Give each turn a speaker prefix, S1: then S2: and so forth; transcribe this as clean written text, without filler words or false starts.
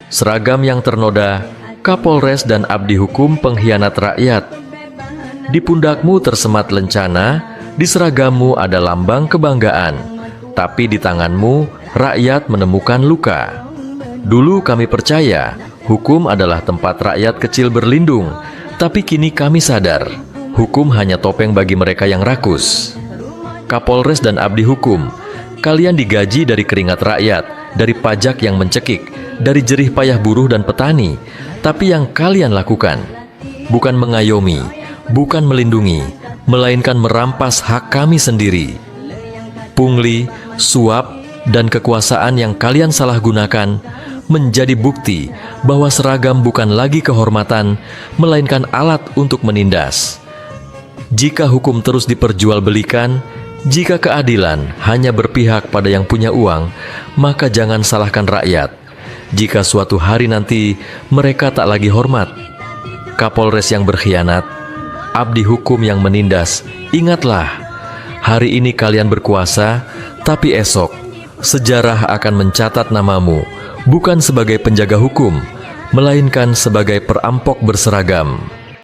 S1: seragam yang ternoda, Kapolres dan abdi hukum pengkhianat rakyat. Di pundakmu tersemat lencana, di seragammu ada lambang kebanggaan, tapi di tanganmu rakyat menemukan luka. Dulu kami percaya hukum adalah tempat rakyat kecil berlindung, tapi kini kami sadar hukum hanya topeng bagi mereka yang rakus. Kapolres dan abdi hukum, kalian digaji dari keringat rakyat, dari pajak yang mencekik, dari jerih payah buruh dan petani. Tapi yang kalian lakukan bukan mengayomi, bukan melindungi, melainkan merampas hak kami sendiri. Pungli, suap, dan kekuasaan yang kalian salahgunakan menjadi bukti bahwa seragam bukan lagi kehormatan, melainkan alat untuk menindas. Jika hukum terus diperjualbelikan, jika keadilan hanya berpihak pada yang punya uang, maka jangan salahkan rakyat. Jika suatu hari nanti mereka tak lagi hormat, Kapolres yang berkhianat, abdi hukum yang menindas, ingatlah, hari ini kalian berkuasa, tapi esok sejarah akan mencatat namamu, bukan sebagai penjaga hukum, melainkan sebagai perampok berseragam.